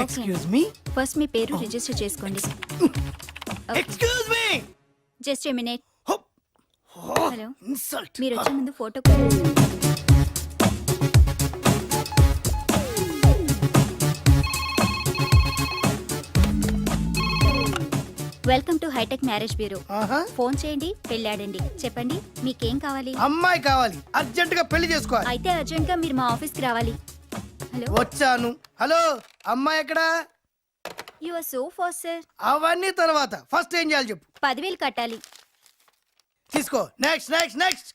Excuse me first మీ పేరు register చేసుకోండి. Excuse me just a minute. Hello, insult. మీరు వచ్చే ముందు photo. Welcome to hitech marriage bureau. Phone చేయండి, పెళ్ళాడండి. చెప్పండి మీకేం కావాలి? అమ్మాయి కావాలి, అర్జెంట్ గా పెళ్లి చేసుకోవాలి. అయితే అర్జెంట్ గా మీరు మా ఆఫీస్ కి రావాలి. హలో, వచ్చాను. హలో, అమ్మాయి ఎక్కడా? You are so fast sir. అవన్నీ తర్వాత ఫస్ట్ ఏం చేయాలి చెప్పు. 10,000 కట్టాలి. తీసుకో. Next next next.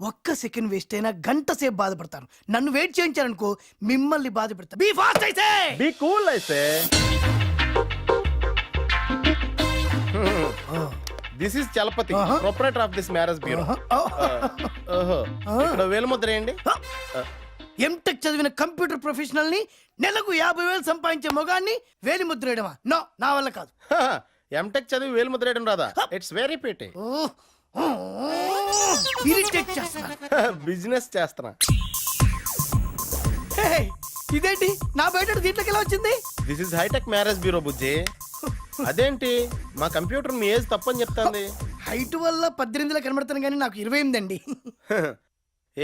ఒక్క సెకండ్ వేస్ట్ అయినా గంట సేపు బాధపడతాను. నన్ను వెయిట్ చేయించారనుకో మిమ్మల్ని బాధపడతా. బీ ఫాస్ట్ అయితే. బీ కూల్ అయితే. This is Chalapathi, proprietor of this marriage bureau. ఇక్కడ వేలుముద్ర ఏంటి? ఎంటెక్ చదివిన కంప్యూటర్ ప్రొఫెషనల్ ని నెలకు 50,000 సంపాదించే మొగాన్ని వేలి ముద్ర వేయడమా? నో, నా వల్ల కాదు. ఎంటెక్ చదివి వేలుముద్ర వేయడం రాదా? It's very pity. ఇరిటేట్ చేస్తున్నా. బిజినెస్ చేస్తున్నా. ఇదేంటి నా బయట దీంట్లోకి ఎలా వచ్చింది? This is hitech marriage bureau బుజ్జి. అదేంటి మా కంప్యూటర్ మీ ఏజ్ తప్పని చెప్తాంది. హైట్ వల్ల 18 కనబడతాను కానీ నాకు 28 అండి.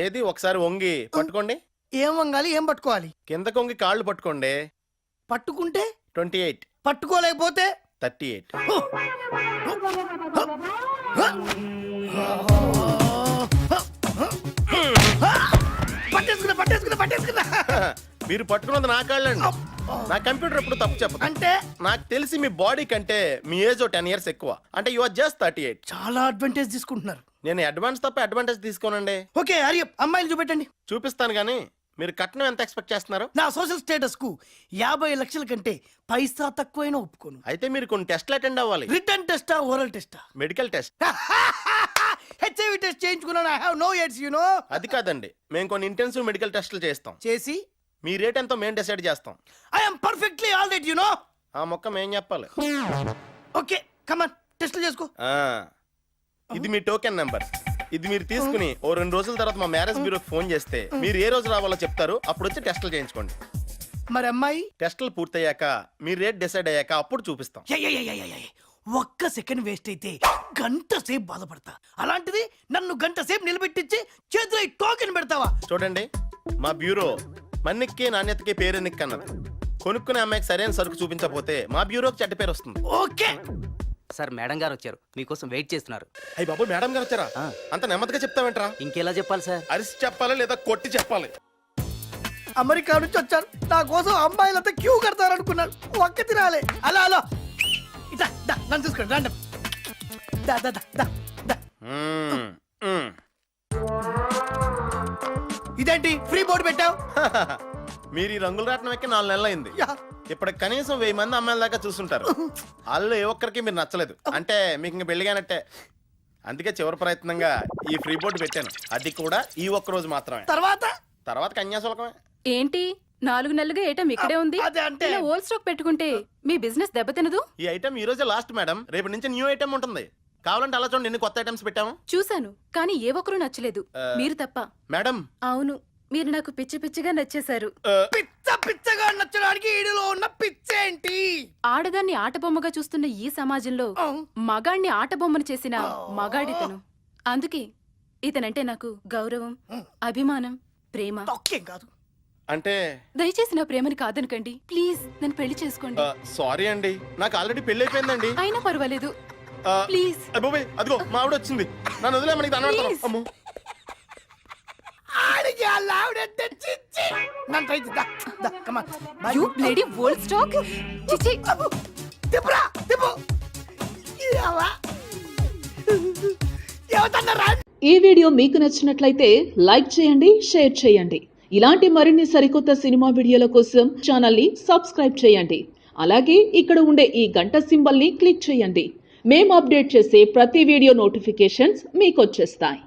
ఏది ఒకసారి వంగి పట్టుకోండి. ఏం వంగాలి, ఏం పట్టుకోవాలి? కిందకు వంగి కాళ్ళు పట్టుకోండి. పట్టుకుంటే 28. పట్టుకోలేకపోతే 38. పట్టేసుకున్నా పట్టేసుకున్నా పట్టేసుకున్నా. మీరు పట్టుకున్నది నా కాళ్ళండి. నా కంప్యూటర్ ఎప్పుడు తప్పు చెప్పదు. అంటే నాకు తెలిసి మీ బాడీ కంటే మీ ఏజ్ 10 years ఎక్కువ. అంటే యు ఆర్ జస్ట్ 38. చాలా అడ్వాంటేజ్ తీసుకుంటున్నారు. నేను అడ్వాన్స్ తప్ప అడ్వాంటేజ్ తీసుకోనండి. ఓకే హరి అప్, అమ్మాయిలు చూపెట్టండి. చూపిస్తాను కానీ మీరు కట్నం ఎంత ఎక్స్పెక్ట్ చేస్తున్నారు? నా సోషల్ స్టేటస్ కు 50 లక్షల కంటే పైసా తక్కువైనా ఒప్పుకోను. అయితే మీరు కొన్ని టెస్ట్లు అటెండ్ అవ్వాలి. రిటర్న్ టెస్టా, ఓరల్ టెస్టా? Medical test. హెచ్ఐవి టెస్ట్ చేయించుకున్నాను. I have no AIDS you know. అది కాదండి, మేము కొన్ని ఇంటెన్సివ్ మెడికల్ టెస్టులు చేస్తాం. చేసి మీ రేట్ ఎంతో మేము డిసైడ్ చేస్తాం. I am perfectly all right you know. ఆ మొక్క మేము చెప్పాలి. ఓకే కమ్ ఆన్, టెస్టులు చేసుకో. ఇది మీ టోకెన్ నెంబర్. ఇది మీరు తీసుకుని ఓ 2 రోజుల తర్వాత మా మ్యారేజ్ బ్యూరోకి ఫోన్ చేస్తే మీరు ఏ రోజు రావాలో చెప్తారు. అప్పుడు వచ్చి టెస్టులు చేయించుకోండి. మరి అమ్మాయి టెస్టులు పూర్తయ్యాక మీ రేట్ డిసైడ్ అయ్యాక అప్పుడు చూపిస్తాం. ఒక్క సెకండ్ వేస్ట్ అయితే గంట సేపు బాధపడతా. అలాంటిది నన్ను గంట సేపు నిలబెట్టించి చేతిలో టోకెన్ పెడతావా? చూడండి, మా బ్యూరో మన్నిక్కి నాణ్యతకి పేరెన్నిక్ అన్నది. కొనుక్కునే అమ్మాయికి సరైన సరుకు చూపించకపోతే మా బ్యూరోకి చెడ్డ పేరు వస్తుంది. ఓకే సార్, మేడం గారు వచ్చారు, మీకోసం వెయిట్ చేస్తున్నారు. అయ్యి బాబు, మేడం గారు వచ్చారా? అంత నెమ్మదిగా చెప్తావేంట్రా? ఇంకెలా చెప్పాలి సార్? అరిసి చెప్పాలి లేదా కొట్టి చెప్పాలి? అమెరికా నుంచి వచ్చారు, నా కోసం అమ్మాయిలంతా క్యూ కడతారు అనుకున్నారు. ఒక్క తినాలే. అలా అలా ఇట్లా నన్ను చూసుకోండి. రండి. ఇదేంటి ఫ్రీ బోర్డు పెట్టావు? మీరు ఈ రంగుల రాట్నం ఎక్కి 4 నెలలు అయింది. ఇప్పుడు కనీసం 1000 మంది అమ్మాయిల దాకా చూస్తుంటారు. వాళ్ళు ఏ ఒక్కరికి మీరు నచ్చలేదు అంటే మీకు ఇంక పెళ్లిగానట్టే. అందుకే చివరి ప్రయత్నంగా ఈ ఫ్రీ బోర్డు పెట్టాను. అది కూడా ఈ ఒక్క రోజు మాత్రమే. తర్వాత కన్యాశుల్కమే. ఏంటి 4 నెలలుగా ఐటమ్ ఇక్కడే ఉంది? అంటే ఓల్డ్ స్టాక్ పెట్టుకుంటే మీ బిజినెస్ దెబ్బతినదు. ఈ ఐటమ్ ఈ రోజే లాస్ట్ మేడం. రేపు నుంచి న్యూ ఐటమ్ ఉంటుంది. కావాలంటే అలా చూడండి, ఎన్ని కొత్త ఐటమ్స్ పెట్టాము. చూశాను, కానీ ఏ ఒక్కరు నచ్చలేదు, మీరు తప్ప. మేడం, అవును, మీరు నాకు పిచ్చి పిచ్చిగా నచ్చేశారు. పిచ్చగా నచ్చడానికి ఈడులో ఉన్న పిచ్చేంటి? ఆడదాన్ని ఆటబొమ్మగా చూస్తున్న ఈ సమాజంలో మగాణ్ణి ఆటబొమ్మను చేసిన మగాడితను. అందుకే ఇతనంటే నాకు గౌరవం, అభిమానం, ప్రేమ. కాదు అంటే దయచేసి నా ప్రేమని కాదనకండి ప్లీజ్. నన్ను పెళ్లి చేసుకోండి. సారీ అండి, నాకు ఆల్రెడీ పెళ్లి అయిపోయిందండి. అయినా పర్వాలేదు ప్లీజ్. అదిగో మా ఆవిడ వచ్చింది. నన్ను వదిలే, మనకి దాని ఈ వీడియో మీకు నచ్చినట్లయితే లైక్ చేయండి, షేర్ చేయండి. ఇలాంటి మరిన్ని సరికొత్త సినిమా వీడియోల కోసం ఛానల్ ని సబ్స్క్రైబ్ చేయండి. అలాగే ఇక్కడ ఉండే ఈ గంట సింబల్ ని క్లిక్ చేయండి. మేము అప్డేట్ చేసే ప్రతి వీడియో నోటిఫికేషన్స్ మీకు వచ్చేస్తాయి.